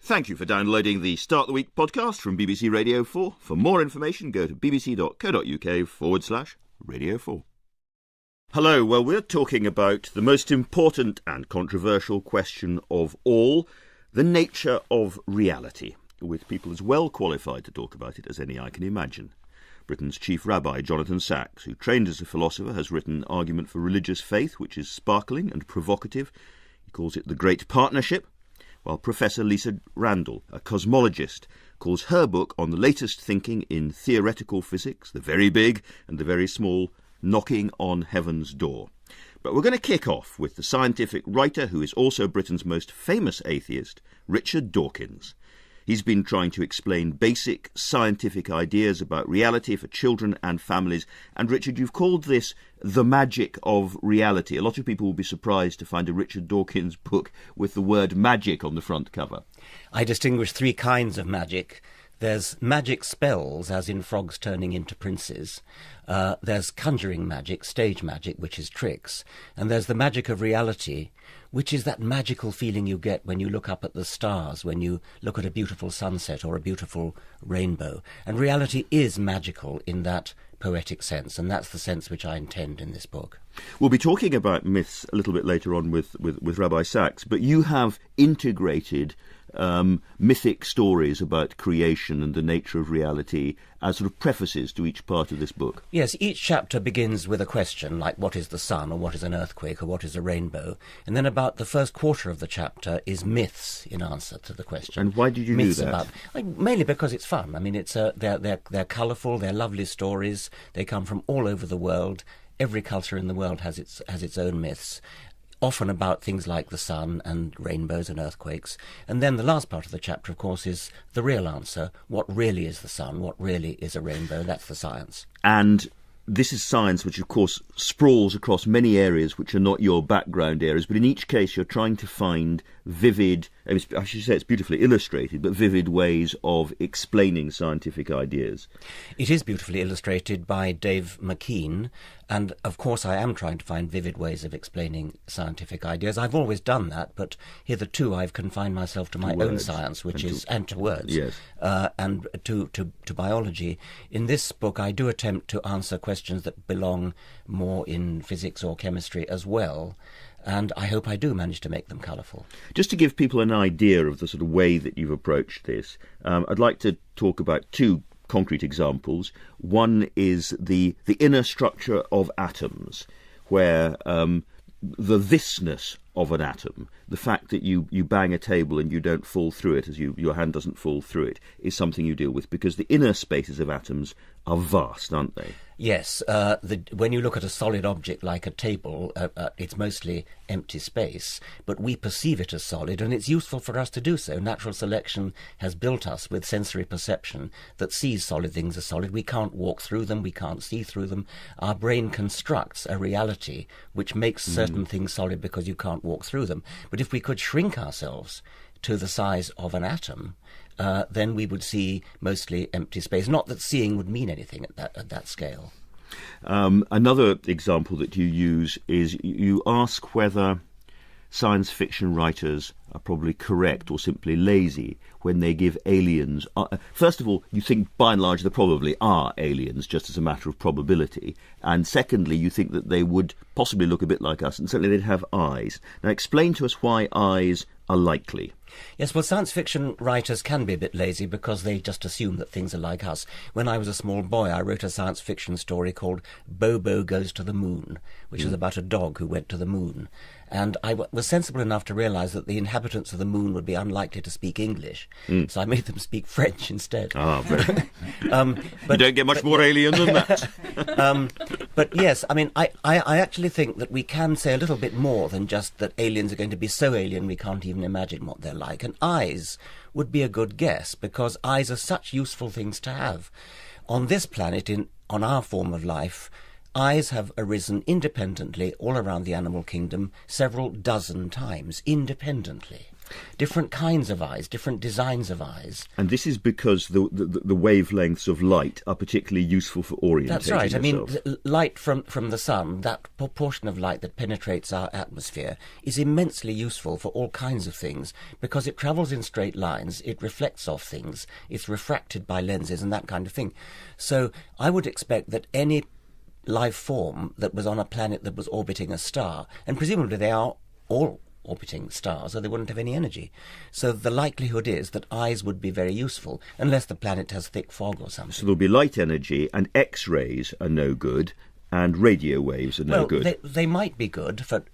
Thank you for downloading the Start the Week podcast from BBC Radio 4. For more information, go to bbc.co.uk/Radio 4. Hello, well, we're talking about the most important and controversial question of all, the nature of reality, with people as well qualified to talk about it as any I can imagine. Britain's chief rabbi, Jonathan Sacks, who trained as a philosopher, has written an argument for religious faith which is sparkling and provocative. He calls it the Great Partnership, while Professor Lisa Randall, a cosmologist, calls her book on the latest thinking in theoretical physics, the very big and the very small, knocking on heaven's door. But we're going to kick off with the scientific writer who is also Britain's most famous atheist, Richard Dawkins. He's been trying to explain basic scientific ideas about reality for children and families. And Richard, you've called this the magic of reality. A lot of people will be surprised to find a Richard Dawkins book with the word magic on the front cover. I distinguish three kinds of magic. There's magic spells, as in frogs turning into princes. There's conjuring magic, stage magic, which is tricks. And there's the magic of reality, which is that magical feeling you get when you look up at the stars, when you look at a beautiful sunset or a beautiful rainbow. And reality is magical in that poetic sense, and that's the sense which I intend in this book. We'll be talking about myths a little bit later on with Rabbi Sacks, but you have integrated mythic stories about creation and the nature of reality as sort of prefaces to each part of this book. Yes, each chapter begins with a question, like what is the sun, or what is an earthquake, or what is a rainbow, and then about the first quarter of the chapter is myths in answer to the question. And why did you myths do that? Mainly because it's fun. I mean, they're colourful, they're lovely stories, they come from all over the world. Every culture in the world has its own myths, often about things like the sun and rainbows and earthquakes. And then the last part of the chapter, of course, is the real answer. What really is the sun? What really is a rainbow? That's the science. And this is science which, of course, sprawls across many areas which are not your background areas, but in each case you're trying to find vivid, I should say it's beautifully illustrated, but vivid ways of explaining scientific ideas. It is beautifully illustrated by Dave McKean, and of course I am trying to find vivid ways of explaining scientific ideas. I've always done that, but hitherto I've confined myself to my own science, which is to words, yes. And to biology. In this book I do attempt to answer questions that belong more in physics or chemistry as well, and I hope I do manage to make them colourful. Just to give people an idea of the sort of way that you've approached this, I'd like to talk about two concrete examples. One is the inner structure of atoms, where the thisness of an atom, the fact that you bang a table and you don't fall through it, as your hand doesn't fall through it, is something you deal with, because the inner spaces of atoms are vast, aren't they? Yes. When you look at a solid object like a table, it's mostly empty space, but we perceive it as solid, and it's useful for us to do so. Natural selection has built us with sensory perception that sees solid things as solid. We can't walk through them, we can't see through them. Our brain constructs a reality which makes certain things solid because you can't walk through them. But if we could shrink ourselves to the size of an atom, then we would see mostly empty space. Not that seeing would mean anything at that scale. Another example that you use is you ask whether science fiction writers are probably correct or simply lazy when they give aliens... first of all, you think by and large there probably are aliens, just as a matter of probability. And secondly, you think that they would possibly look a bit like us, and certainly they'd have eyes. Now explain to us why eyes are likely. Yes, well, science fiction writers can be a bit lazy because they just assume that things are like us. When I was a small boy, I wrote a science fiction story called Bobo Goes to the Moon, which is about a dog who went to the moon. And I was sensible enough to realise that the inhabitants of the moon would be unlikely to speak English, so I made them speak French instead. But you don't get much more alien than that. But yes, I mean, I actually think that we can say a little bit more than just that aliens are going to be so alien we can't even imagine what they're like. And eyes would be a good guess, because eyes are such useful things to have. On this planet, on our form of life, eyes have arisen independently all around the animal kingdom several dozen times, independently. Different kinds of eyes, different designs of eyes. And this is because the wavelengths of light are particularly useful for orientating That's right. yourself. I mean, light from the sun, that proportion of light that penetrates our atmosphere, is immensely useful for all kinds of things because it travels in straight lines, it reflects off things, it's refracted by lenses and that kind of thing. So I would expect that any life form that was on a planet that was orbiting a star, and presumably they are all orbiting stars, or they wouldn't have any energy. So the likelihood is that eyes would be very useful, unless the planet has thick fog or something. So there'll be light energy, and X-rays are no good, and radio waves are no good. They might be good for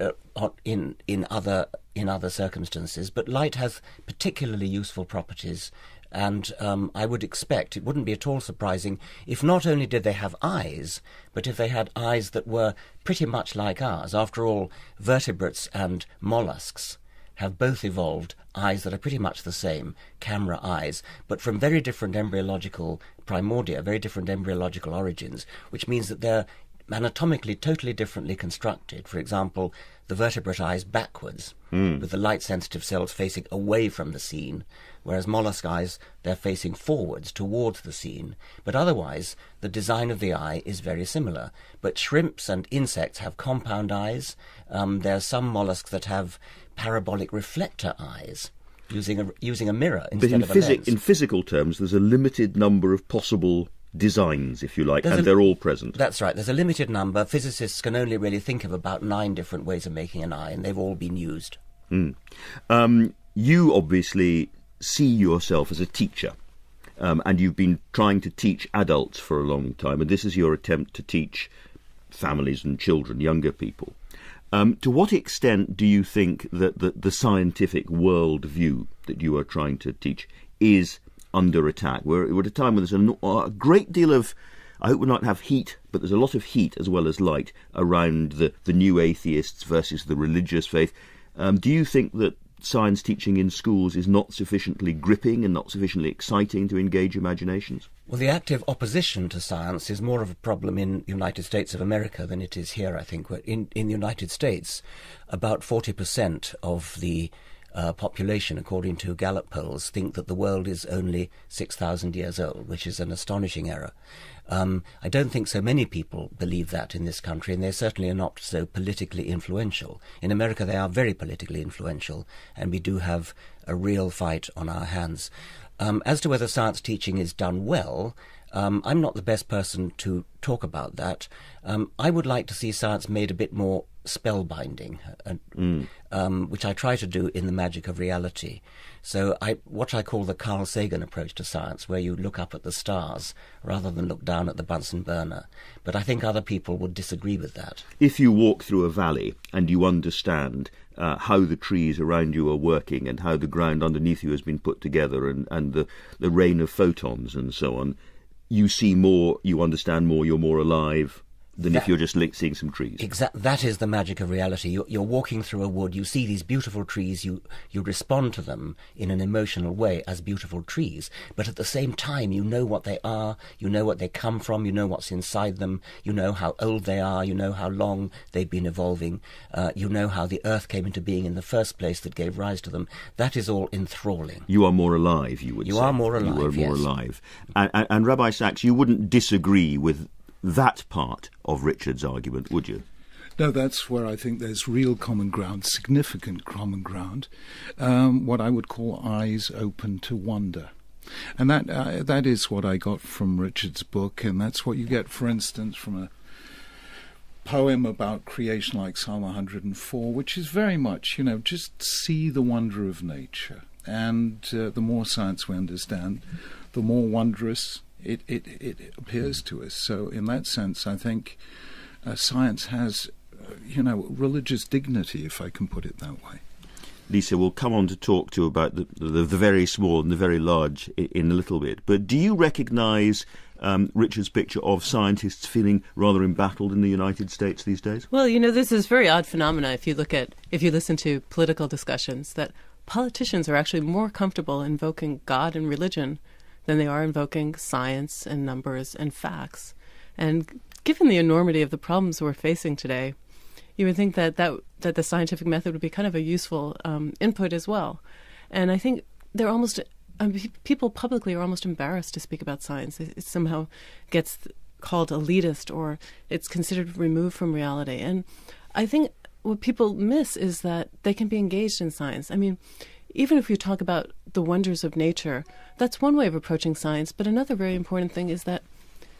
in other circumstances, but light has particularly useful properties. And I would expect, it wouldn't be at all surprising, if not only did they have eyes, but if they had eyes that were pretty much like ours. After all, vertebrates and mollusks have both evolved eyes that are pretty much the same, camera eyes, but from very different embryological primordia, very different embryological origins, which means that they're anatomically totally differently constructed. For example, the vertebrate eyes backwards, with the light-sensitive cells facing away from the scene, whereas mollusk eyes, they're facing forwards towards the scene. But otherwise, the design of the eye is very similar. But shrimps and insects have compound eyes. There are some mollusks that have parabolic reflector eyes, using a mirror instead of a lens. In physical terms, there's a limited number of possible designs, if you like, and they're all present. That's right. There's a limited number. Physicists can only really think of about 9 different ways of making an eye, and they've all been used. You obviously see yourself as a teacher, and you've been trying to teach adults for a long time, and this is your attempt to teach families and children, younger people. To what extent do you think that the scientific worldview that you are trying to teach is under attack? We're at a time where there's a great deal of, I hope we'll not have heat, but there's a lot of heat as well as light around the new atheists versus the religious faith. Do you think that science teaching in schools is not sufficiently gripping and not sufficiently exciting to engage imaginations? Well, the active opposition to science is more of a problem in the United States of America than it is here, I think. In the United States, about 40% of the population, according to Gallup polls, think that the world is only 6,000 years old, which is an astonishing error. I don't think so many people believe that in this country, and they certainly are not so politically influential. In America, they are very politically influential, and we do have a real fight on our hands. As to whether science teaching is done well, I'm not the best person to talk about that. I would like to see science made a bit more spellbinding, which I try to do in The Magic of Reality. So what I call the Carl Sagan approach to science, where you look up at the stars rather than look down at the Bunsen burner. But I think other people would disagree with that. If you walk through a valley and you understand how the trees around you are working and how the ground underneath you has been put together and the rain of photons and so on, you see more, you understand more, you're more alive than if you're just seeing some trees. That is the magic of reality. You're walking through a wood, you see these beautiful trees, you respond to them in an emotional way as beautiful trees, but at the same time you know what they are, you know what they come from, you know what's inside them, you know how old they are, you know how long they've been evolving, you know how the earth came into being in the first place that gave rise to them. That is all enthralling. You are more alive, you would say. You are more alive, You are more yes. alive. And Rabbi Sachs, you wouldn't disagree with that part of Richard's argument, would you? No, that's where I think there's real common ground, significant common ground, what I would call eyes open to wonder. And that is what I got from Richard's book, and that's what you get, for instance, from a poem about creation like Psalm 104, which is very much, just see the wonder of nature. And the more science we understand, the more wondrous it appears to us. So in that sense, I think science has, religious dignity, if I can put it that way. Lisa, we'll come on to talk to you about the very small and the very large in a little bit. But do you recognise Richard's picture of scientists feeling rather embattled in the United States these days? Well, this is a very odd phenomena if you listen to political discussions, that politicians are actually more comfortable invoking God and religion than they are invoking science and numbers and facts. And given the enormity of the problems we're facing today, you would think that the scientific method would be kind of a useful input as well. And I think they're almost people publicly are almost embarrassed to speak about science. It somehow gets called elitist, or it's considered removed from reality. And I think what people miss is that they can be engaged in science. I mean, even if you talk about the wonders of nature, that's one way of approaching science. But another very important thing is that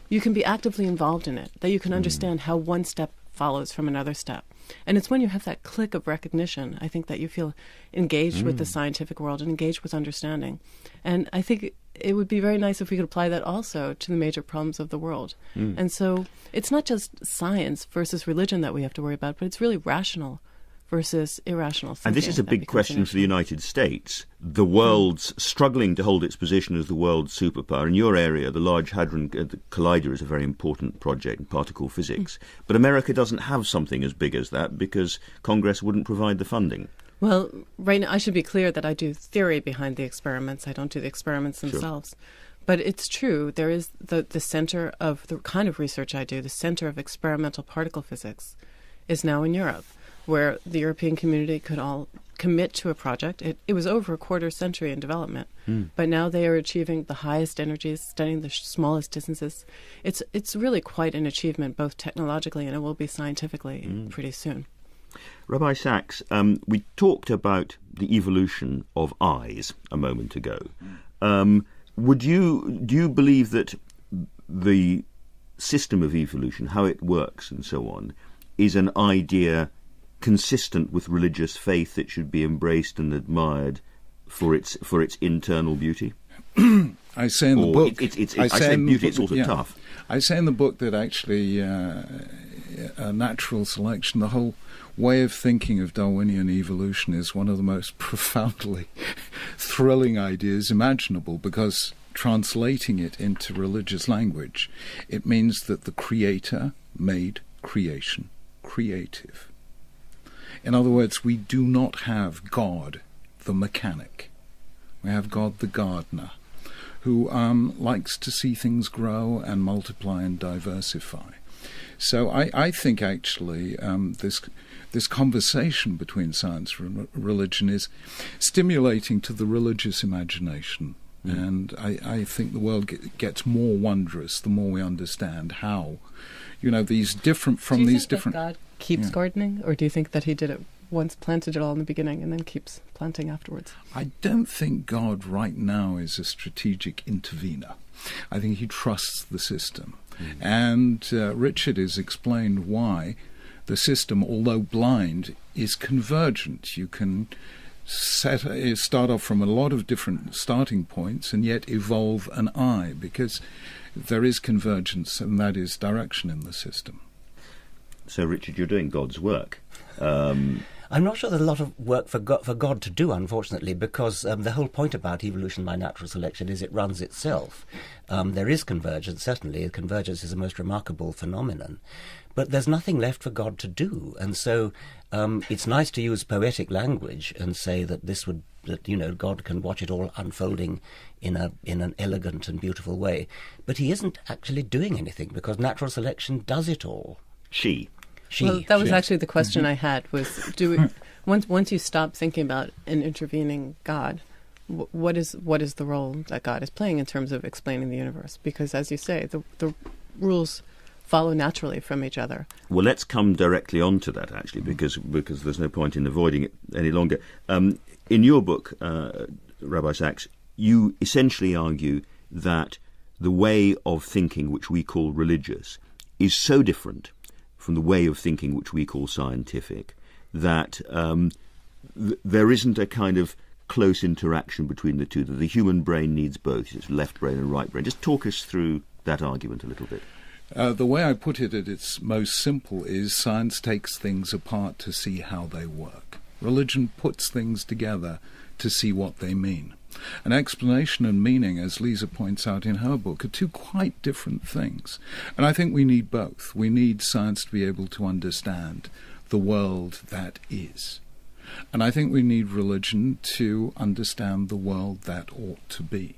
you can be actively involved in it, that you can understand how one step follows from another step. And it's when you have that click of recognition, I think, that you feel engaged with the scientific world and engaged with understanding. And I think it would be very nice if we could apply that also to the major problems of the world. And so it's not just science versus religion that we have to worry about, but it's really rational versus irrational thinking. And this is a big question for the United States. The world's struggling to hold its position as the world's superpower. In your area, the Large Hadron Collider is a very important project in particle physics. But America doesn't have something as big as that because Congress wouldn't provide the funding. Well, right now, I should be clear that I do theory behind the experiments. I don't do the experiments themselves. Sure. But it's true. There is the center of the kind of research I do, the center of experimental particle physics, is now in Europe, where the European community could all commit to a project. It was over a quarter century in development, but now they are achieving the highest energies, studying the smallest distances. It's really quite an achievement, both technologically and it will be scientifically pretty soon. Rabbi Sachs, we talked about the evolution of eyes a moment ago. Do you believe that the system of evolution, how it works and so on, is an idea consistent with religious faith that should be embraced and admired for its internal beauty? I say in the book... I say beauty, it's also tough. I say in the book that actually natural selection, the whole way of thinking of Darwinian evolution is one of the most profoundly thrilling ideas imaginable, because translating it into religious language, it means that the Creator made creation creative. In other words, we do not have God, the mechanic. We have God, the gardener, who likes to see things grow and multiply and diversify. So I think actually this conversation between science and religion is stimulating to the religious imagination. And I think the world gets more wondrous the more we understand how, these different from these different... God keeps gardening, or do you think that he did it once, planted it all in the beginning, and then keeps planting afterwards? I don't think God right now is a strategic intervener. I think he trusts the system. And Richard has explained why the system, although blind, is convergent. You can start off from a lot of different starting points and yet evolve an eye, because there is convergence, and that is direction in the system. So, Richard, you're doing God's work. I'm not sure there's a lot of work for God to do, unfortunately, because the whole point about evolution by natural selection is it runs itself. There is convergence, certainly. Convergence is a most remarkable phenomenon. But there's nothing left for God to do. And so it's nice to use poetic language and say that God can watch it all unfolding in an elegant and beautiful way. But he isn't actually doing anything, because natural selection does it all. Well, that was actually the question I had, was once you stop thinking about an intervening God, what is the role that God is playing in terms of explaining the universe? Because, as you say, the rules follow naturally from each other. Well, let's come directly on to that, actually, because there's no point in avoiding it any longer. In your book, Rabbi Sachs, you essentially argue that the way of thinking which we call religious is so different from the way of thinking which we call scientific that there isn't a kind of close interaction between the two, that the human brain needs both. It's left brain and right brain. Just talk us through that argument a little bit. The way I put it at its most simple is science takes things apart to see how they work. Religion puts things together to see what they mean. An explanation and meaning, as Lisa points out in her book, are two quite different things. And I think we need both. We need science to be able to understand the world that is. And I think we need religion to understand the world that ought to be.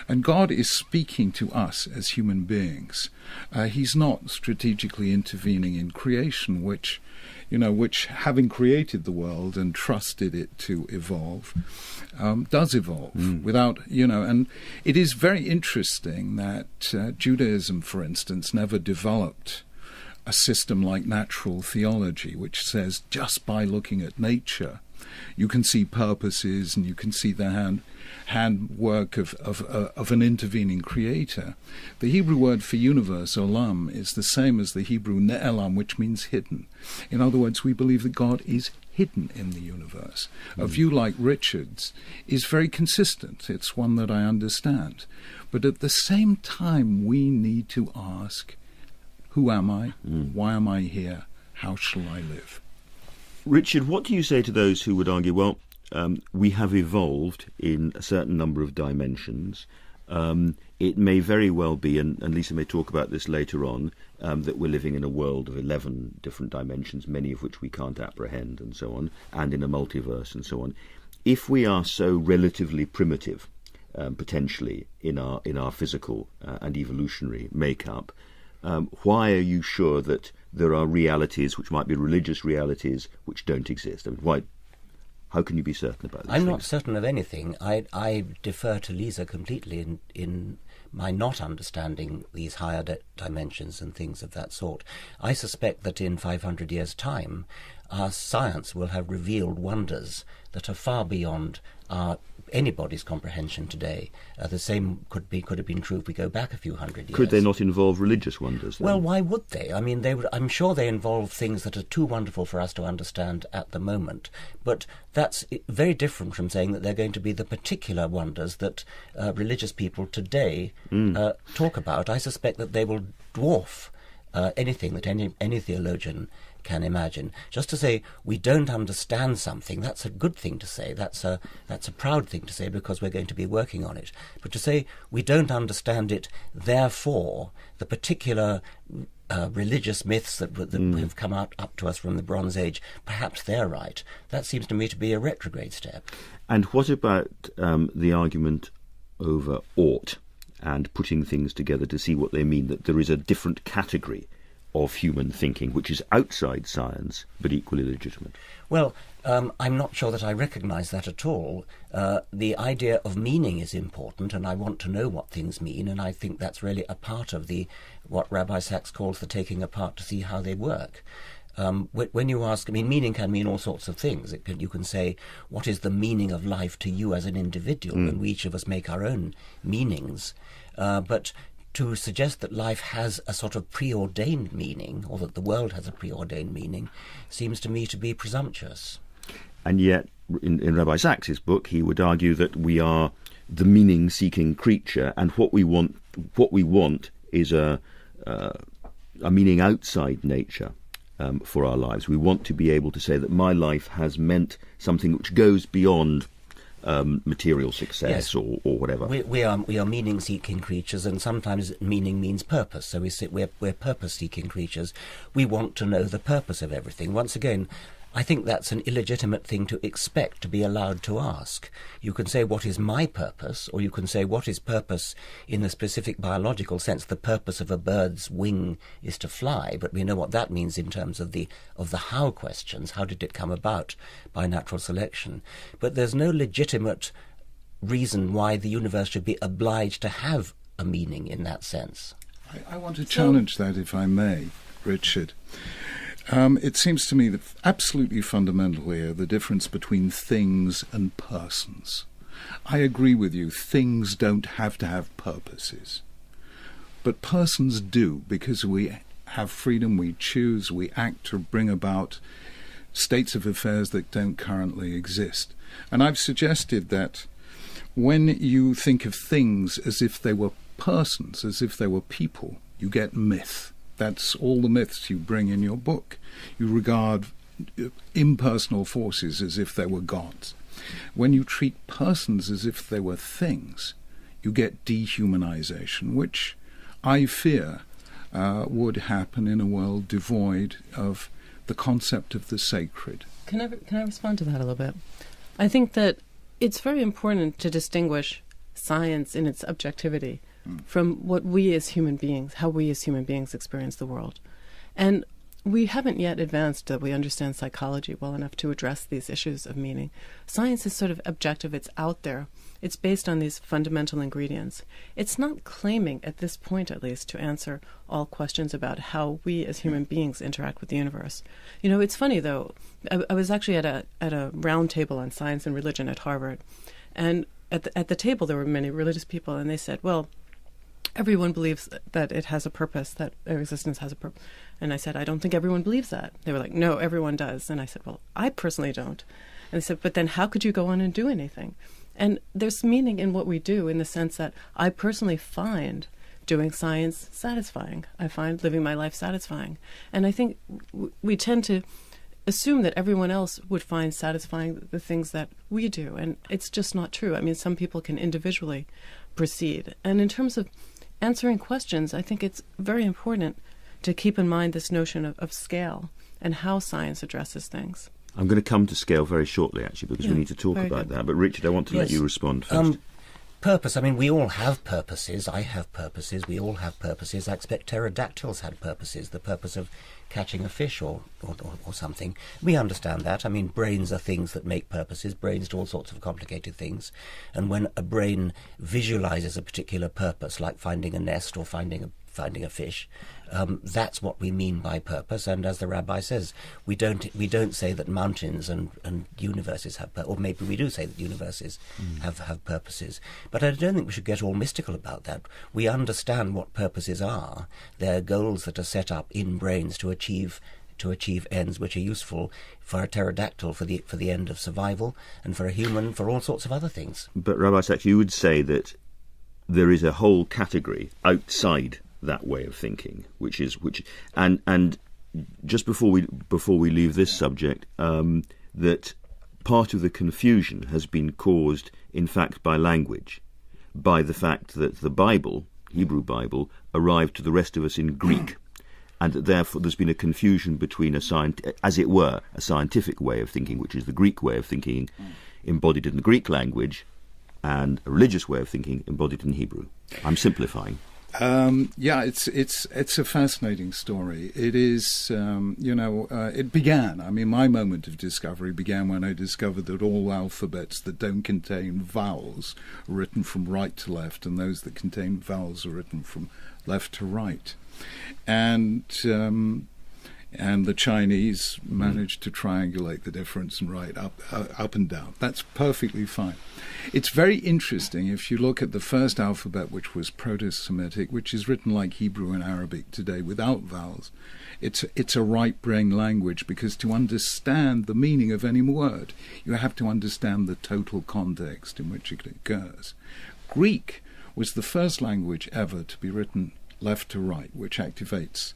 And God is speaking to us as human beings. He's not strategically intervening in creation, which having created the world and trusted it to evolve, does evolve without, and it is very interesting that Judaism, for instance, never developed a system like natural theology, which says just by looking at nature, you can see purposes and you can see the handwork of an intervening creator. The Hebrew word for universe, olam, is the same as the Hebrew ne'elam, which means hidden. In other words, we believe that God is hidden in the universe. A view like Richard's is very consistent. It's one that I understand. But at the same time, we need to ask, who am I? Why am I here? How shall I live? Richard, what do you say to those who would argue, well, we have evolved in a certain number of dimensions. It may very well be, and Lisa may talk about this later on, that we're living in a world of 11 different dimensions, many of which we can't apprehend and so on, and in a multiverse and so on. If we are so relatively primitive, potentially, in our physical and evolutionary makeup, why are you sure that there are realities which might be religious realities which don't exist? I mean, how can you be certain about this? I'm not certain of anything. I defer to Lisa completely in my not understanding these higher dimensions and things of that sort. I suspect that in 500 years' time, our science will have revealed wonders that are far beyond anybody's comprehension today. The same could have been true if we go back a few hundred years. Could they not involve religious wonders, then? Well, why would they? I mean, I'm sure they involve things that are too wonderful for us to understand at the moment. But that's very different from saying that they're going to be the particular wonders that religious people today talk about. I suspect that they will dwarf anything that any theologian can imagine. Just to say we don't understand something, that's a good thing to say. That's a proud thing to say because we're going to be working on it. But to say we don't understand it, therefore the particular religious myths that have come up to us from the Bronze Age, perhaps they're right. That seems to me to be a retrograde step. And what about the argument over ought and putting things together to see what they mean, that there is a different category of human thinking, which is outside science, but equally legitimate? Well, I'm not sure that I recognise that at all. The idea of meaning is important, and I want to know what things mean, and I think that's really a part of what Rabbi Sachs calls the taking apart to see how they work. When you ask, meaning can mean all sorts of things. You can say, what is the meaning of life to you as an individual? And we each of us make our own meanings. But to suggest that life has a sort of preordained meaning, or that the world has a preordained meaning, seems to me to be presumptuous. And yet, in Rabbi Sachs's book, he would argue that we are the meaning-seeking creature, and what we want is a meaning outside nature for our lives. We want to be able to say that my life has meant something which goes beyond material success, yes, or whatever. We are meaning-seeking creatures, and sometimes meaning means purpose. So we're purpose-seeking creatures. We want to know the purpose of everything. Once again, I think that's an illegitimate thing to expect to be allowed to ask. You can say, what is my purpose? Or you can say, what is purpose in the specific biological sense? The purpose of a bird's wing is to fly, but we know what that means in terms of the how questions. How did it come about by natural selection? But there's no legitimate reason why the universe should be obliged to have a meaning in that sense. I want to challenge that, if I may, Richard. It seems to me that absolutely fundamental here the difference between things and persons. I agree with you, things don't have to have purposes. But persons do, because we have freedom, we choose, we act to bring about states of affairs that don't currently exist. And I've suggested that when you think of things as if they were persons, as if they were people, you get myth. That's all the myths you bring in your book. You regard impersonal forces as if they were gods. When you treat persons as if they were things, you get dehumanization, which I fear would happen in a world devoid of the concept of the sacred. Can I respond to that a little bit? I think that it's very important to distinguish science in its objectivity from what we as human beings, how we as human beings experience the world. And we haven't yet advanced that we understand psychology well enough to address these issues of meaning. Science is sort of objective. It's out there. It's based on these fundamental ingredients. It's not claiming, at this point at least, to answer all questions about how we as human beings interact with the universe. You know, it's funny, though. I was actually at a round table on science and religion at Harvard. And at the table there were many religious people, and they said, well, everyone believes that it has a purpose, that our existence has a purpose. And I said, I don't think everyone believes that. They were like, no, everyone does. And I said, well, I personally don't. And they said, but then how could you go on and do anything? And there's meaning in what we do in the sense that I personally find doing science satisfying. I find living my life satisfying. And I think we tend to assume that everyone else would find satisfying the things that we do. And it's just not true. I mean, some people can individually proceed. And in terms of answering questions, I think it's very important to keep in mind this notion of scale and how science addresses things. I'm going to come to scale very shortly, actually, because we need to talk about that. But Richard, I want to let you respond first. Purpose. I mean, we all have purposes. I have purposes. We all have purposes. I expect pterodactyls had purposes, the purpose of catching a fish or something. We understand that. I mean, brains are things that make purposes. Brains do all sorts of complicated things. And when a brain visualizes a particular purpose, like finding a nest or finding a fish, that's what we mean by purpose. And as the rabbi says, we don't say that mountains and universes have or maybe we do say that universes have purposes. But I don't think we should get all mystical about that. We understand what purposes are. They're goals that are set up in brains to achieve ends which are useful for a pterodactyl for the end of survival, and for a human for all sorts of other things. But Rabbi Sachs, you would say that there is a whole category outside that way of thinking, which and just before we leave this subject, that part of the confusion has been caused, in fact, by language, by the fact that the Bible, Hebrew Bible, arrived to the rest of us in Greek, and that therefore there's been a confusion between a scientific way of thinking, which is the Greek way of thinking, embodied in the Greek language, and a religious way of thinking embodied in Hebrew. I'm simplifying. It's a fascinating story. It is, it began. I mean, my moment of discovery began when I discovered that all alphabets that don't contain vowels are written from right to left, and those that contain vowels are written from left to right. And the Chinese managed to triangulate the difference and write up and down. That's perfectly fine. It's very interesting if you look at the first alphabet, which was Proto-Semitic, which is written like Hebrew and Arabic today without vowels. It's a right brain language, because to understand the meaning of any word, you have to understand the total context in which it occurs. Greek was the first language ever to be written left to right, which activates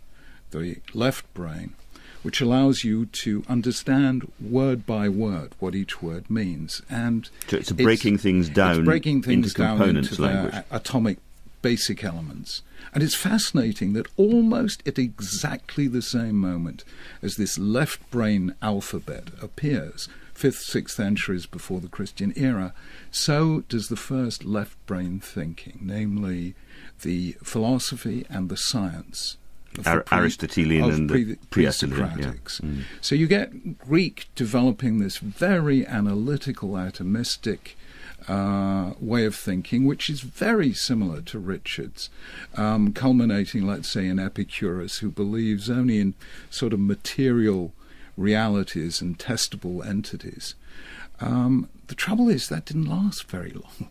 the left brain, which allows you to understand word by word what each word means. And so it's breaking things down into components language. Their atomic basic elements. And it's fascinating that almost at exactly the same moment as this left brain alphabet appears, 5th, 6th centuries before the Christian era, so does the first left brain thinking, namely the philosophy and the science Aristotelian and the pre-Socratics. Yeah. So you get Greek developing this very analytical, atomistic way of thinking, which is very similar to Richard's, culminating, let's say, in Epicurus, who believes only in sort of material realities and testable entities. The trouble is that didn't last very long.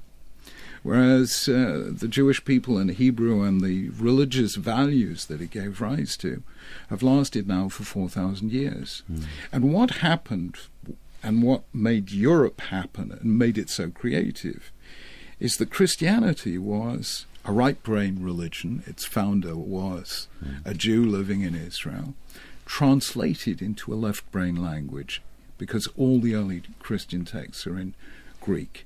Whereas the Jewish people and Hebrew and the religious values that it gave rise to have lasted now for 4,000 years. And what happened, and what made Europe happen and made it so creative, is that Christianity was a right-brain religion. Its founder was a Jew living in Israel, translated into a left-brain language, because all the early Christian texts are in Greek.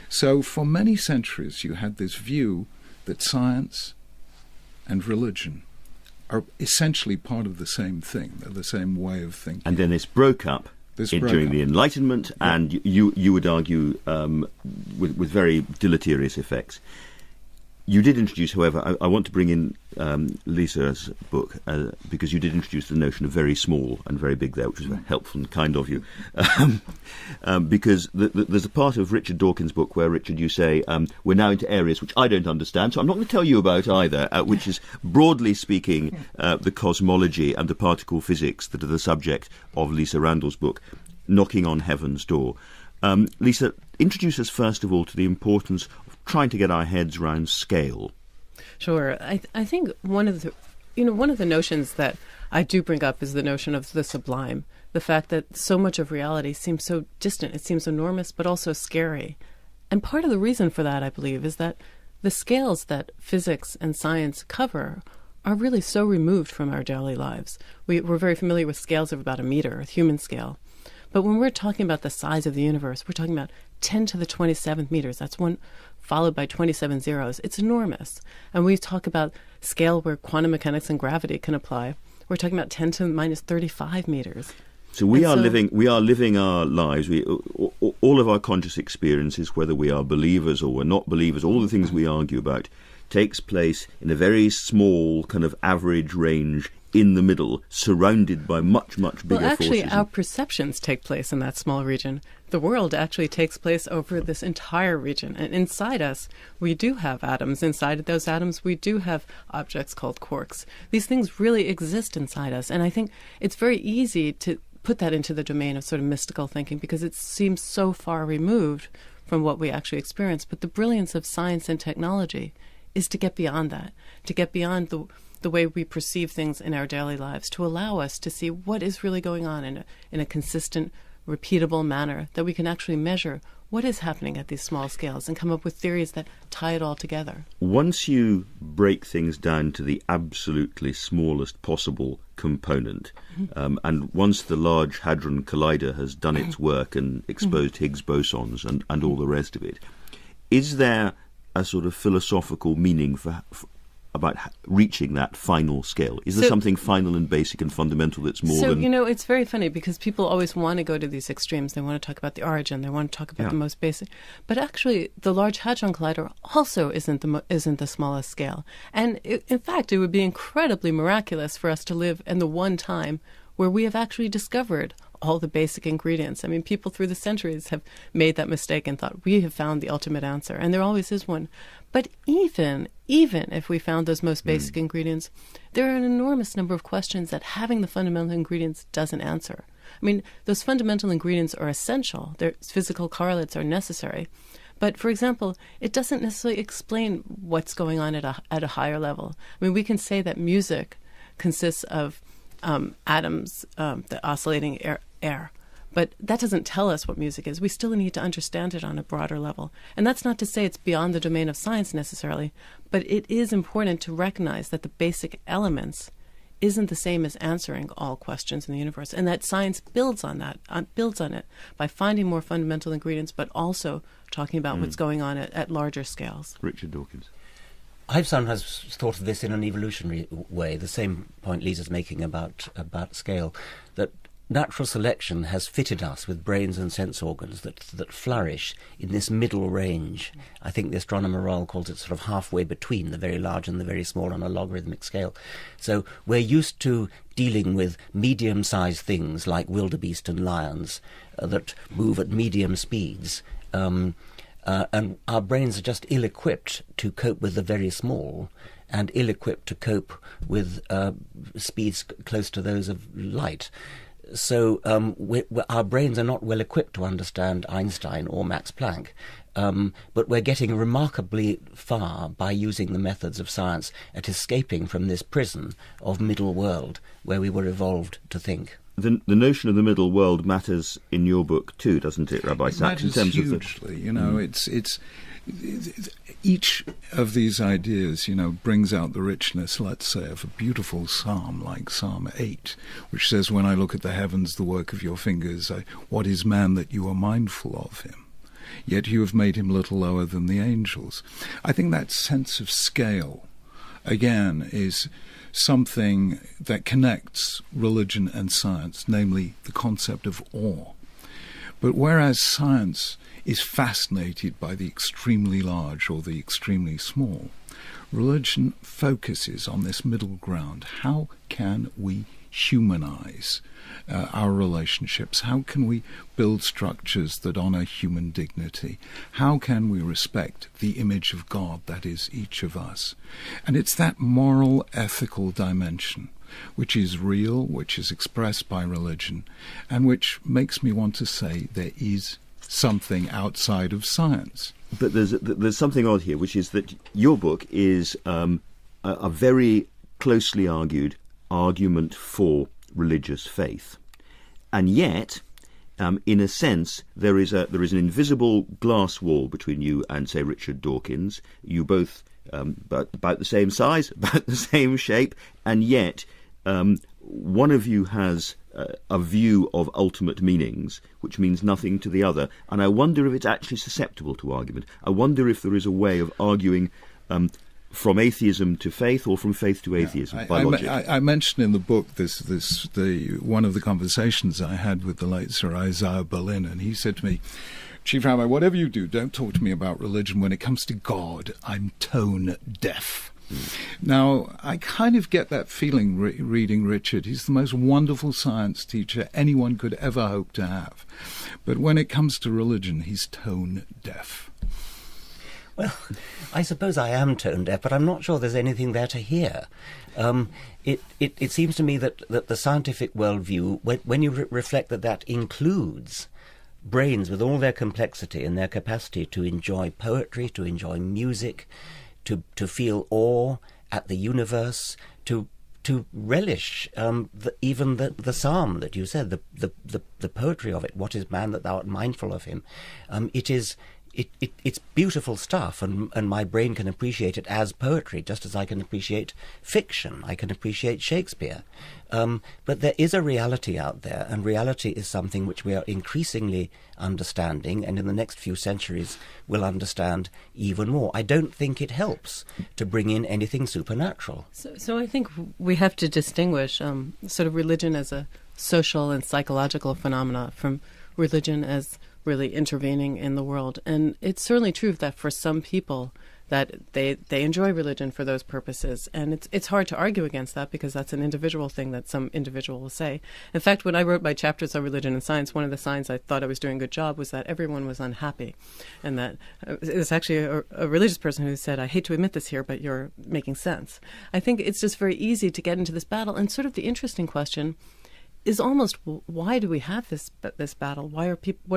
So for many centuries you had this view that science and religion are essentially part of the same thing, they're the same way of thinking. And then this broke up during the Enlightenment, and you would argue with very deleterious effects. You did introduce, however, I want to bring in Lisa's book, because you did introduce the notion of very small and very big there, which was very helpful and kind of you. Because there's a part of Richard Dawkins' book where, Richard, you say, we're now into areas which I don't understand, so I'm not going to tell you about either, which is, broadly speaking, the cosmology and the particle physics that are the subject of Lisa Randall's book, Knocking on Heaven's Door. Lisa, introduce us first of all to the importance of trying to get our heads around scale. Sure. I think one of the notions that I do bring up is the notion of the sublime, the fact that so much of reality seems so distant, it seems enormous, but also scary. And part of the reason for that, I believe, is that the scales that physics and science cover are really so removed from our daily lives. We're very familiar with scales of about a meter, a human scale. But when we're talking about the size of the universe, we're talking about 10 to the 27th meters. That's one followed by 27 zeros. It's enormous. And we talk about scale where quantum mechanics and gravity can apply. We're talking about 10 to the minus 35 meters. So we are living our lives. All of our conscious experiences, whether we are believers or we're not believers, all the things we argue about, takes place in a very small kind of average range in the middle, surrounded by much, much bigger forces. Well, actually, our perceptions take place in that small region. The world actually takes place over this entire region. And inside us, we do have atoms. Inside of those atoms, we do have objects called quarks. These things really exist inside us. And I think it's very easy to put that into the domain of sort of mystical thinking because it seems so far removed from what we actually experience. But the brilliance of science and technology is to get beyond that, to get beyond the way we perceive things in our daily lives, to allow us to see what is really going on in a consistent, repeatable manner, that we can actually measure what is happening at these small scales and come up with theories that tie it all together. Once you break things down to the absolutely smallest possible component, and once the Large Hadron Collider has done its work and exposed Higgs bosons and all the rest of it, is there a sort of philosophical meaning about reaching that final scale? Is there something final and basic and fundamental that's more than... So, it's very funny because people always want to go to these extremes. They want to talk about the origin. They want to talk about the most basic. But actually, the Large Hadron Collider also isn't the smallest scale. And in fact, it would be incredibly miraculous for us to live in the one time where we have actually discovered all the basic ingredients. I mean, people through the centuries have made that mistake and thought, we have found the ultimate answer. And there always is one. But even if we found those most basic ingredients, there are an enormous number of questions that having the fundamental ingredients doesn't answer. I mean, those fundamental ingredients are essential. Their physical correlates are necessary. But, for example, it doesn't necessarily explain what's going on at a higher level. I mean, we can say that music consists of atoms, the oscillating air. But that doesn't tell us what music is. We still need to understand it on a broader level. And that's not to say it's beyond the domain of science necessarily, but it is important to recognize that the basic elements isn't the same as answering all questions in the universe, and that science builds on it by finding more fundamental ingredients, but also talking about what's going on at larger scales. Richard Dawkins. I've sometimes thought of this in an evolutionary way, the same point Lisa's making about scale, that natural selection has fitted us with brains and sense organs that flourish in this middle range. I think the astronomer Royal calls it sort of halfway between the very large and the very small on a logarithmic scale. So we're used to dealing with medium-sized things like wildebeest and lions that move at medium speeds. And our brains are just ill-equipped to cope with the very small and ill-equipped to cope with speeds close to those of light. So our brains are not well equipped to understand Einstein or Max Planck, but we're getting remarkably far by using the methods of science at escaping from this prison of middle world where we were evolved to think. The notion of the middle world matters in your book too, doesn't it, Rabbi Sachs? It matters hugely. It's each of these ideas, brings out the richness, let's say, of a beautiful psalm like Psalm 8, which says, "When I look at the heavens, the work of your fingers, what is man that you are mindful of him? Yet you have made him little lower than the angels." I think that sense of scale, again, is something that connects religion and science, namely the concept of awe. But whereas science is fascinated by the extremely large or the extremely small, religion focuses on this middle ground. How can we humanize our relationships? How can we build structures that honor human dignity? How can we respect the image of God that is each of us? And it's that moral, ethical dimension which is real, which is expressed by religion, and which makes me want to say there is something outside of science. But there's something odd here, which is that your book is a very closely argued argument for religious faith, and yet, in a sense, there is an invisible glass wall between you and, say, Richard Dawkins. You both about the same size, about the same shape, and yet one of you has a view of ultimate meanings which means nothing to the other, and I wonder if it's actually susceptible to argument. I wonder if there is a way of arguing from atheism to faith or from faith to atheism by logic. I mentioned in the book one of the conversations I had with the late Sir Isaiah Berlin, and he said to me, "Chief Rabbi, whatever you do, don't talk to me about religion. When it comes to God, I'm tone deaf." Now, I kind of get that feeling reading Richard. He's the most wonderful science teacher anyone could ever hope to have. But when it comes to religion, he's tone deaf. Well, I suppose I am tone deaf, but I'm not sure there's anything there to hear. It seems to me that the scientific worldview, when you reflect that includes brains with all their complexity and their capacity to enjoy poetry, to enjoy music, to feel awe at the universe, to relish even the psalm that you said, the poetry of it. What is man that thou art mindful of him? It's beautiful stuff, and my brain can appreciate it as poetry, just as I can appreciate fiction, I can appreciate Shakespeare. But there is a reality out there, and reality is something which we are increasingly understanding, and in the next few centuries will understand even more. I don't think it helps to bring in anything supernatural. So I think we have to distinguish sort of religion as a social and psychological phenomena from religion as really intervening in the world. And it's certainly true that for some people that they enjoy religion for those purposes. And it's hard to argue against that because that's an individual thing that some individual will say. In fact, when I wrote my chapters on religion and science, one of the signs I thought I was doing a good job was that everyone was unhappy. And that it was actually a religious person who said, "I hate to admit this here, but you're making sense." I think it's just very easy to get into this battle. And sort of the interesting question is almost, why do we have this battle? What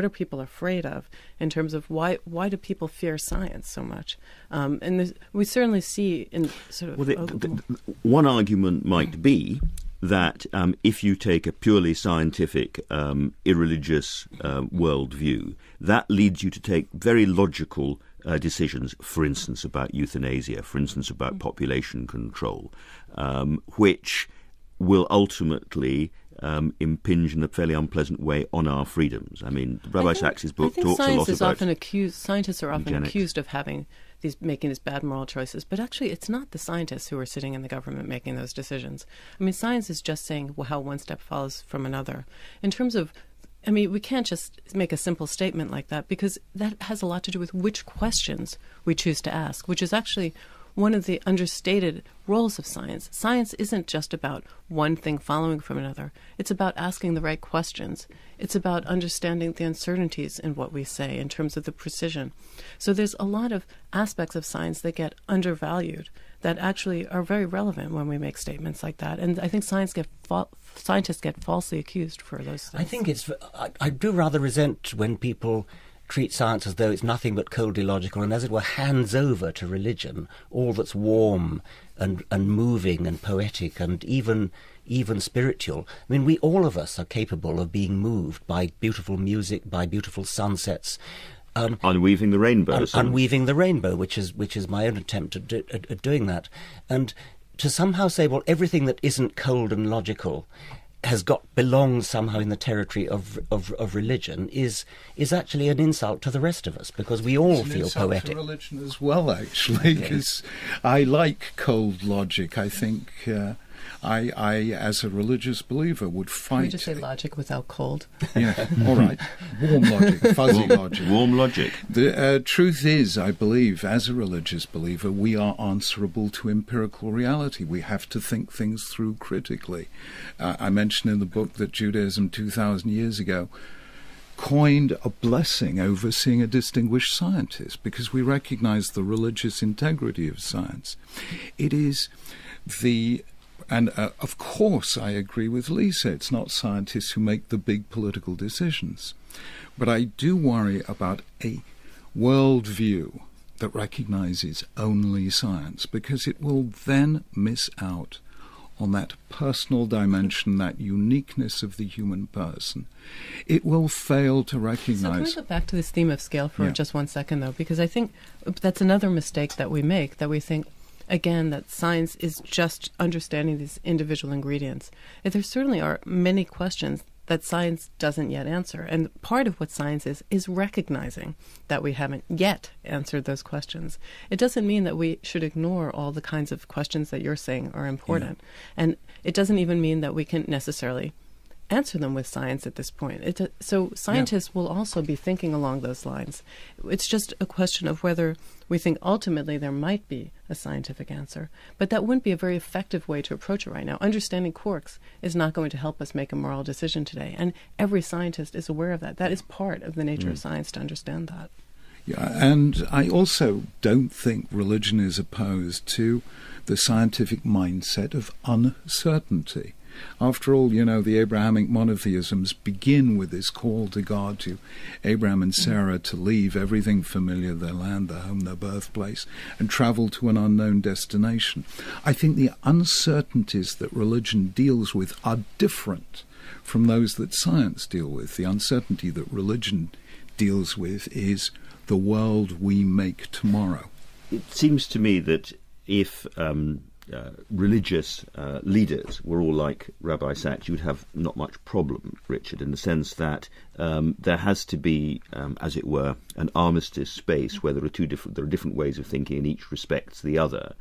are people afraid of in terms of why do people fear science so much? And we certainly see in sort of one argument might be that if you take a purely scientific, irreligious worldview, that leads you to take very logical decisions, for instance, about euthanasia, for instance, about population control, which will ultimately impinge in a fairly unpleasant way on our freedoms. I mean, Rabbi Sachs's book talks a lot about scientists are often accused of making these bad moral choices, but actually it's not the scientists who are sitting in the government making those decisions. I mean, science is just saying how one step follows from another. In terms of, I mean, we can't just make a simple statement like that because that has a lot to do with which questions we choose to ask, which is actually one of the understated roles of science. Science isn't just about one thing following from another. It's about asking the right questions. It's about understanding the uncertainties in what we say in terms of the precision. So there's a lot of aspects of science that get undervalued that actually are very relevant when we make statements like that. And I think scientists get falsely accused for those things. I do rather resent when people treat science as though it's nothing but coldly logical and, as it were, hands over to religion all that's warm and moving and poetic and even spiritual. I mean, we all of us are capable of being moved by beautiful music, by beautiful sunsets. Unweaving the rainbow. Unweaving the rainbow, which is my own attempt at doing that. And to somehow say, well, everything that isn't cold and logical belongs somehow in the territory of religion is actually an insult to the rest of us, because we all feel poetic. To religion as well, actually, because I like cold logic. I think I, as a religious believer, would fight... Can we just say logic without cold? Yeah, all right. Warm logic, fuzzy logic. Warm logic. The truth is, I believe, as a religious believer, we are answerable to empirical reality. We have to think things through critically. I mentioned in the book that Judaism 2,000 years ago coined a blessing over seeing a distinguished scientist, because we recognize the religious integrity of science. It is and of course I agree with Lisa, it's not scientists who make the big political decisions. But I do worry about a worldview that recognizes only science, because it will then miss out on that personal dimension, that uniqueness of the human person. It will fail to recognize... So can we go back to this theme of scale for just 1 second, though? Because I think that's another mistake that we make, that we think, again, that science is just understanding these individual ingredients. There certainly are many questions that science doesn't yet answer. And part of what science is recognizing that we haven't yet answered those questions. It doesn't mean that we should ignore all the kinds of questions that you're saying are important. Yeah. And it doesn't even mean that we can necessarily answer them with science at this point. So scientists will also be thinking along those lines. It's just a question of whether we think ultimately there might be a scientific answer. But that wouldn't be a very effective way to approach it right now. Understanding quarks is not going to help us make a moral decision today. And every scientist is aware of that. That is part of the nature of science, to understand that. Yeah, and I also don't think religion is opposed to the scientific mindset of uncertainty. After all, the Abrahamic monotheisms begin with this call to God, to Abraham and Sarah, to leave everything familiar, their land, their home, their birthplace, and travel to an unknown destination. I think the uncertainties that religion deals with are different from those that science deal with. The uncertainty that religion deals with is the world we make tomorrow. It seems to me that if religious leaders were all like Rabbi Sachs, you'd have not much problem, Richard, in the sense that there has to be, as it were, an armistice space where there are different ways of thinking, and each respects the other.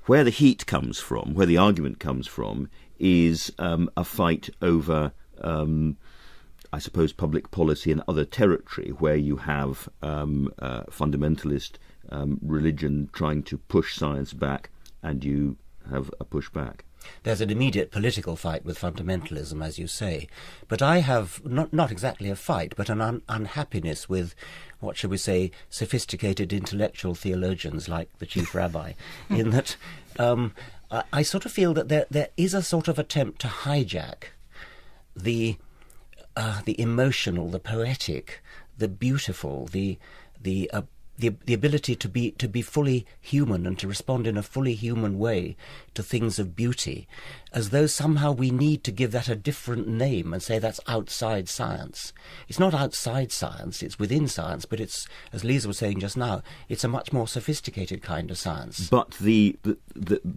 Where the heat comes from, where the argument comes from, is a fight over, I suppose, public policy and other territory, where you have fundamentalist religion trying to push science back, and you have a pushback. There's an immediate political fight with fundamentalism, as you say. But I have not exactly a fight, but an unhappiness with, what shall we say, sophisticated intellectual theologians like the chief rabbi, in that I sort of feel that there is a sort of attempt to hijack the emotional, the poetic, the beautiful, the ability to be fully human and to respond in a fully human way to things of beauty, as though somehow we need to give that a different name and say that's outside science. It's not outside science, it's within science, but it's, as Lisa was saying just now, it's a much more sophisticated kind of science. But the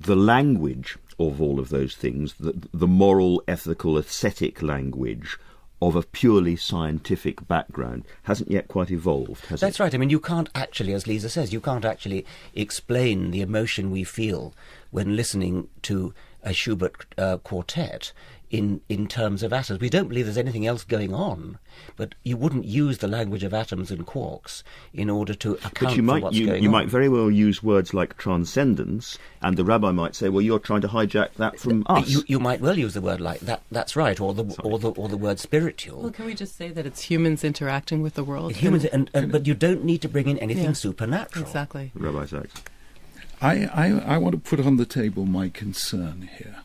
language of all of those things, the moral, ethical, aesthetic language of a purely scientific background hasn't yet quite evolved, has it? That's right. I mean, you can't actually, as Lisa says, you can't actually explain the emotion we feel when listening to a Schubert quartet in terms of atoms. We don't believe there's anything else going on, but you wouldn't use the language of atoms and quarks in order to account for what's going on. You might very well use words like transcendence, and the rabbi might say, well, you're trying to hijack that from us. You might well use the word like that. That's right, or the word spiritual. Well, can we just say that it's humans interacting with the world? Humans, but you don't need to bring in anything supernatural. Exactly. Rabbi Sachs. I want to put on the table my concern here.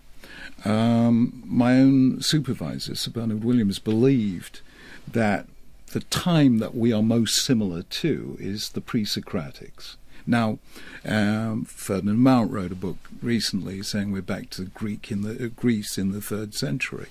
My own supervisor, Sir Bernard Williams, believed that the time that we are most similar to is the pre-Socratics. Now, Ferdinand Mount wrote a book recently saying we're back to Greece in the 3rd century.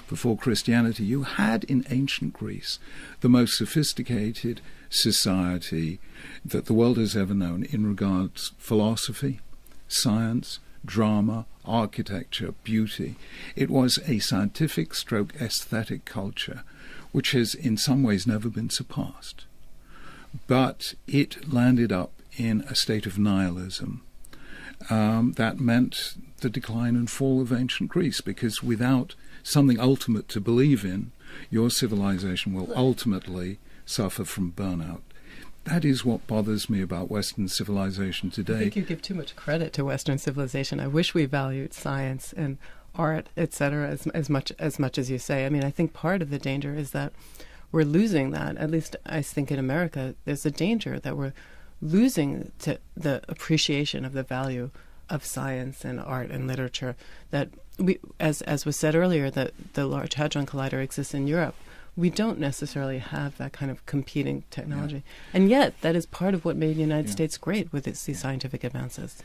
Before Christianity, you had in ancient Greece the most sophisticated society that the world has ever known in regards philosophy, science, drama, architecture, beauty. It was a scientific stroke aesthetic culture which has in some ways never been surpassed. But it landed up in a state of nihilism. that meant the decline and fall of ancient Greece, because without something ultimate to believe in, your civilization will ultimately suffer from burnout. That is what bothers me about Western civilization today. I think you give too much credit to Western civilization. I wish we valued science and art, etc., as much as you say. I mean, I think part of the danger is that we're losing that. At least I think in America, there's a danger that we're losing the appreciation of the value of science and art and literature. That we, as was said earlier, that the Large Hadron Collider exists in Europe. We don't necessarily have that kind of competing technology. And yet, that is part of what made the United States great with these scientific advances.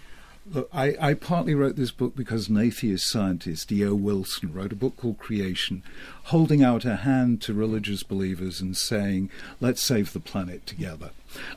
Look, I partly wrote this book because an atheist scientist, E.O. Wilson, wrote a book called Creation, holding out a hand to religious believers and saying, let's save the planet together.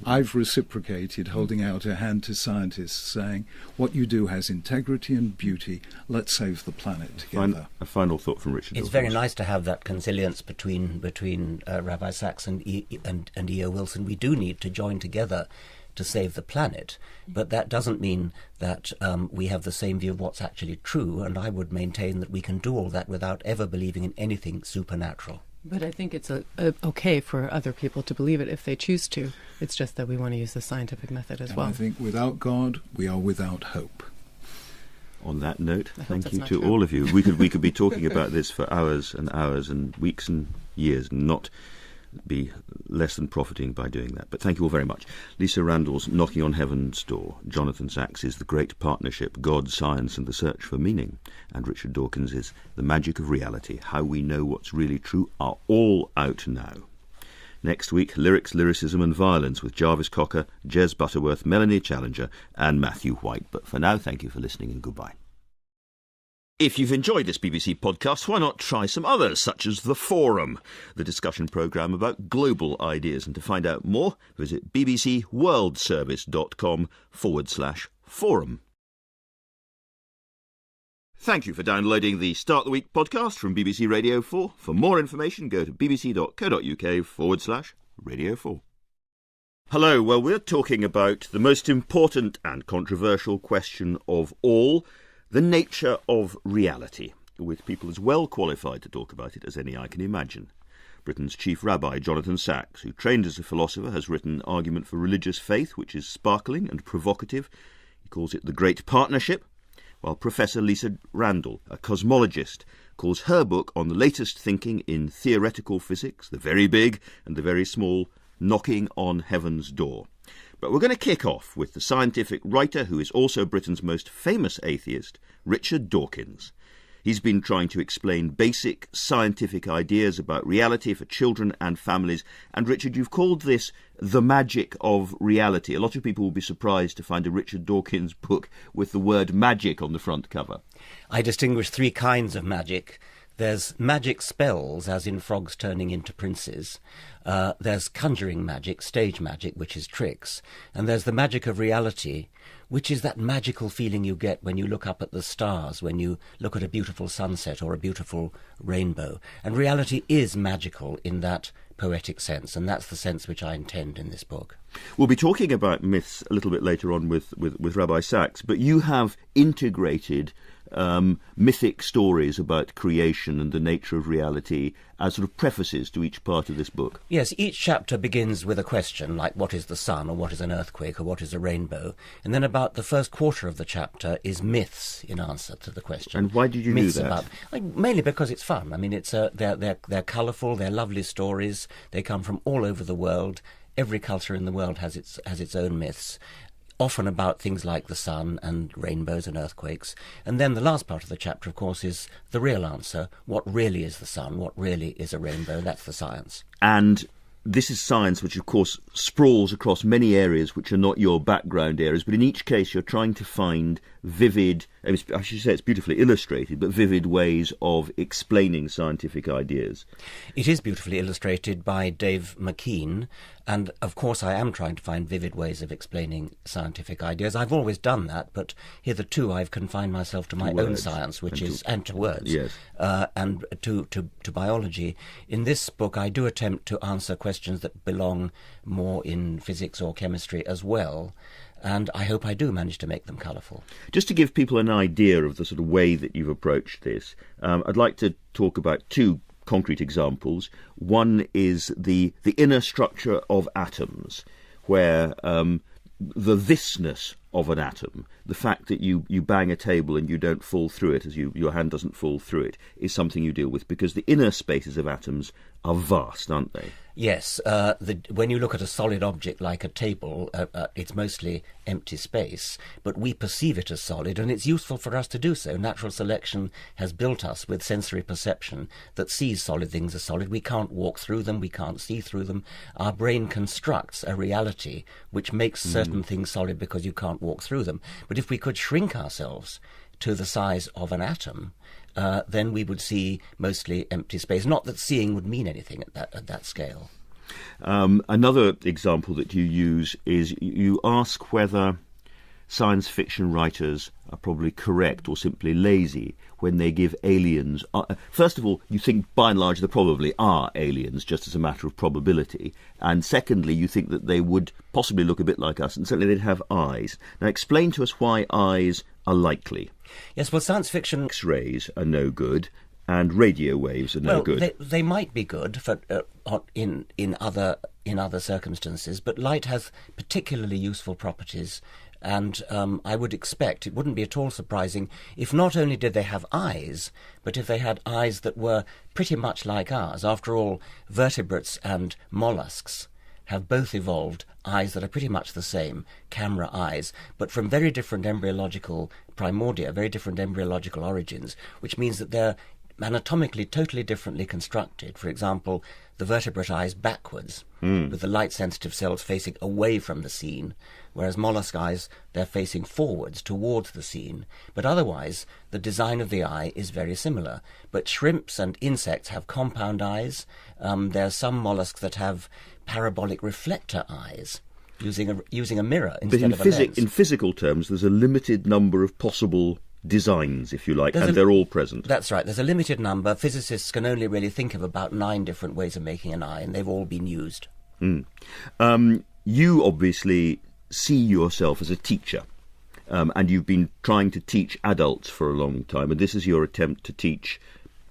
I've reciprocated, holding out a hand to scientists, saying, what you do has integrity and beauty, let's save the planet together. A final thought from Richard. It's very nice to have that consilience between Rabbi Sachs and E.O. Wilson. We do need to join together to save the planet, but that doesn't mean that we have the same view of what's actually true, and I would maintain that we can do all that without ever believing in anything supernatural. But I think it's okay for other people to believe it if they choose to. It's just that we want to use the scientific method as well. I think without God, we are without hope. On that note, thank you to all of you. We could be talking about this for hours and hours and weeks and years, and not be less than profiting by doing that. But thank you all very much. Lisa Randall's Knocking on Heaven's Door. Jonathan Sachs is The Great Partnership, God, Science and the Search for Meaning. And Richard Dawkins is The Magic of Reality, How We Know What's Really True, are all out now. Next week, Lyrics, Lyricism and Violence with Jarvis Cocker, Jez Butterworth, Melanie Challenger and Matthew White. But for now, thank you for listening and goodbye. If you've enjoyed this BBC podcast, why not try some others, such as The Forum, the discussion programme about global ideas. And to find out more, visit bbcworldservice.com/forum. Thank you for downloading the Start the Week podcast from BBC Radio 4. For more information, go to bbc.co.uk/Radio 4. Hello, well, we're talking about the most important and controversial question of all, the nature of reality, with people as well qualified to talk about it as any I can imagine. Britain's chief rabbi, Jonathan Sachs, who trained as a philosopher, has written an argument for religious faith which is sparkling and provocative. He calls it The Great Partnership, while Professor Lisa Randall, a cosmologist, calls her book on the latest thinking in theoretical physics, the very big and the very small, Knocking on Heaven's Door. But we're going to kick off with the scientific writer who is also Britain's most famous atheist, Richard Dawkins. He's been trying to explain basic scientific ideas about reality for children and families. And Richard, you've called this The Magic of Reality. A lot of people will be surprised to find a Richard Dawkins book with the word magic on the front cover. I distinguish three kinds of magic. There's magic spells, as in frogs turning into princes. There's conjuring magic, stage magic, which is tricks. And there's the magic of reality, which is that magical feeling you get when you look up at the stars, when you look at a beautiful sunset or a beautiful rainbow. And reality is magical in that poetic sense, and that's the sense which I intend in this book. We'll be talking about myths a little bit later on with Rabbi Sachs, but you have integrated mythic stories about creation and the nature of reality as sort of prefaces to each part of this book. Yes, each chapter begins with a question, like what is the sun, or what is an earthquake, or what is a rainbow, and then about the first quarter of the chapter is myths in answer to the question. And why did you do that? Mainly because it's fun. I mean, it's they're colourful, they're lovely stories, they come from all over the world. Every culture in the world has its own myths, often about things like the sun and rainbows and earthquakes. And then the last part of the chapter, of course, is the real answer. What really is the sun? What really is a rainbow? That's the science. And this is science which, of course, sprawls across many areas which are not your background areas, but in each case you're trying to find vivid, I should say it's beautifully illustrated, but vivid ways of explaining scientific ideas. It is beautifully illustrated by Dave McKean, and of course I am trying to find vivid ways of explaining scientific ideas. I've always done that, but hitherto I've confined myself to my own science, which is, and to words, yes. And to biology. In this book I do attempt to answer questions that belong more in physics or chemistry as well. and I hope I do manage to make them colourful. Just to give people an idea of the sort of way that you've approached this, I'd like to talk about two concrete examples. One is the inner structure of atoms, where the thisness of an atom, the fact that you bang a table and you don't fall through it, your hand doesn't fall through it, is something you deal with, because the inner spaces of atoms are vast, aren't they? Yes, when you look at a solid object like a table, it's mostly empty space, but we perceive it as solid, and it's useful for us to do so. Natural selection has built us with sensory perception that sees solid things as solid. We can't walk through them, we can't see through them. Our brain constructs a reality which makes certain things solid because you can't walk through them. But if we could shrink ourselves to the size of an atom, then we would see mostly empty space. Not that seeing would mean anything at that scale. Another example that you use is you ask whether science fiction writers are probably correct or simply lazy when they give aliens... first of all, you think by and large there probably are aliens, just as a matter of probability. And secondly, you think that they would possibly look a bit like us, and certainly they'd have eyes. Now explain to us why eyes are likely. Yes, well, science fiction... X-rays are no good, and radio waves are no good. They might be good for in other circumstances, but light has particularly useful properties, and I would expect it wouldn't be at all surprising if not only did they have eyes, but if they had eyes that were pretty much like ours. After all, vertebrates and mollusks have both evolved eyes that are pretty much the same, camera eyes, but from very different embryological primordia, very different embryological origins, which means that they're anatomically totally differently constructed. For example, the vertebrate eyes backwards, with the light-sensitive cells facing away from the scene, whereas mollusk eyes, they're facing forwards towards the scene. But otherwise, the design of the eye is very similar. But shrimps and insects have compound eyes. There are some mollusks that have parabolic reflector eyes, using a mirror instead of a lens. In physical terms, there's a limited number of possible designs, if you like, and they're all present. That's right. There's a limited number. Physicists can only really think of about 9 different ways of making an eye, and they've all been used. You obviously see yourself as a teacher, and you've been trying to teach adults for a long time, and this is your attempt to teach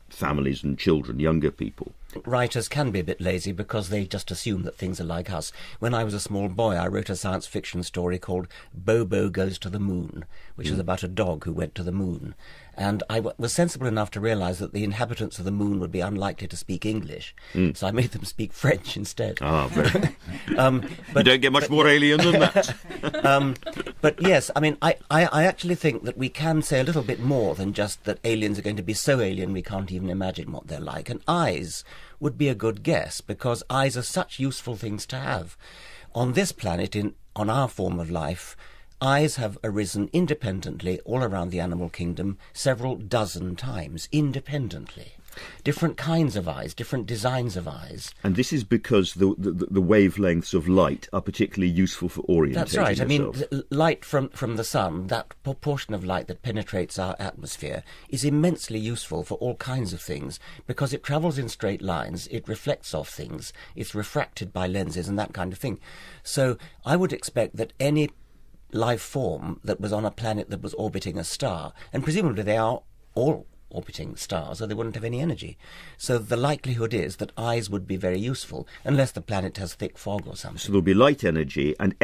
families and children, younger people. Writers can be a bit lazy because they just assume that things are like us. When I was a small boy, I wrote a science fiction story called Bobo Goes to the Moon, which is about a dog who went to the moon. And I was sensible enough to realise that the inhabitants of the moon would be unlikely to speak English, so I made them speak French instead. Very. You don't get much more alien than that. But yes, I mean, I actually think that we can say a little bit more than just that aliens are going to be so alien we can't even imagine what they're like. And eyes would be a good guess, because eyes are such useful things to have. On this planet, on our form of life, eyes have arisen independently all around the animal kingdom several dozen times, independently. Different kinds of eyes, different designs of eyes. And this is because the wavelengths of light are particularly useful for orientating That's right. yourself. I mean, light from the sun, that proportion of light that penetrates our atmosphere, is immensely useful for all kinds of things, because it travels in straight lines, it reflects off things, it's refracted by lenses and that kind of thing. So I would expect that any life form that was on a planet that was orbiting a star, and presumably they are all orbiting stars, or they wouldn't have any energy. So the likelihood is that eyes would be very useful, unless the planet has thick fog or something. So there'll be light energy, and